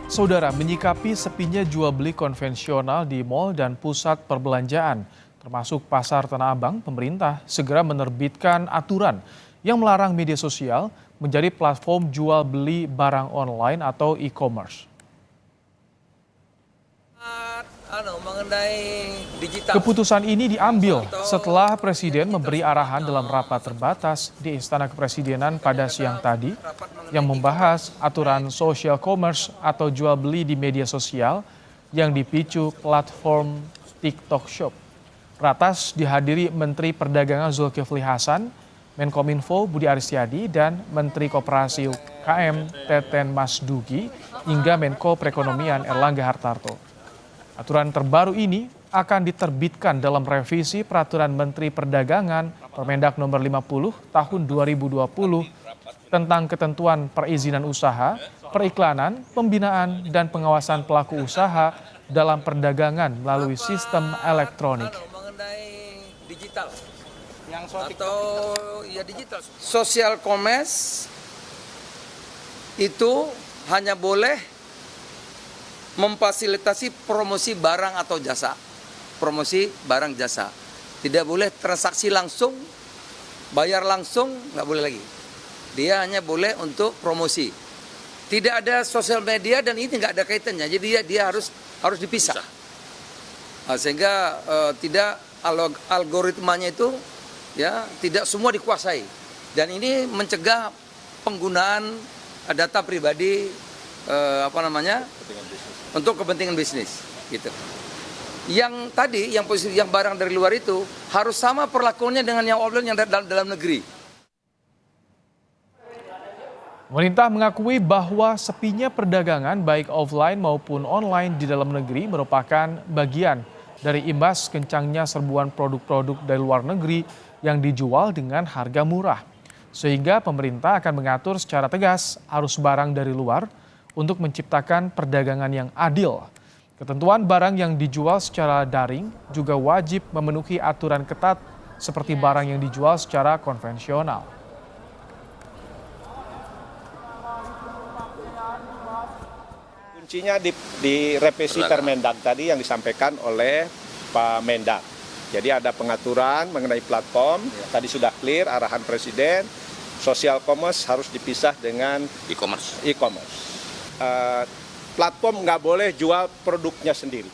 Saudara, menyikapi sepinya jual beli konvensional di mal dan pusat perbelanjaan, termasuk pasar Tanah Abang, pemerintah segera menerbitkan aturan yang melarang media sosial menjadi platform jual beli barang online atau e-commerce. Keputusan ini diambil setelah Presiden memberi arahan dalam rapat terbatas di Istana Kepresidenan pada siang tadi yang membahas aturan social commerce atau jual beli di media sosial yang dipicu platform TikTok Shop. Ratas dihadiri Menteri Perdagangan Zulkifli Hasan, Menkominfo Budi Aristiadi, dan Menteri Koperasi UKM Teten Masdugi hingga Menko Perekonomian Erlangga Hartarto. Aturan terbaru ini akan diterbitkan dalam revisi Peraturan Menteri Perdagangan Permendak Nomor 50 Tahun 2020 tentang ketentuan perizinan usaha, periklanan, pembinaan, dan pengawasan pelaku usaha dalam perdagangan melalui sistem elektronik. Digital digital. Social commerce itu hanya boleh memfasilitasi promosi barang atau jasa. Promosi barang jasa. Tidak boleh transaksi langsung, bayar langsung, nggak boleh lagi. Dia hanya boleh untuk promosi. Tidak ada sosial media dan ini nggak ada kaitannya. Jadi dia harus dipisah. Sehingga tidak algoritmanya itu ya tidak semua dikuasai. Dan ini mencegah penggunaan data pribadi untuk kepentingan bisnis gitu. Yang tadi yang barang dari luar itu harus sama perlakuannya dengan yang offline yang dalam negeri. Pemerintah mengakui bahwa sepinya perdagangan baik offline maupun online di dalam negeri merupakan bagian dari imbas kencangnya serbuan produk-produk dari luar negeri yang dijual dengan harga murah. Sehingga pemerintah akan mengatur secara tegas arus barang dari luar untuk menciptakan perdagangan yang adil. Ketentuan barang yang dijual secara daring juga wajib memenuhi aturan ketat seperti barang yang dijual secara konvensional. Kuncinya di revisi Permendak tadi yang disampaikan oleh Pak Mendak. Jadi ada pengaturan mengenai platform, tadi sudah clear arahan Presiden, social commerce harus dipisah dengan e-commerce. Platform nggak boleh jual produknya sendiri.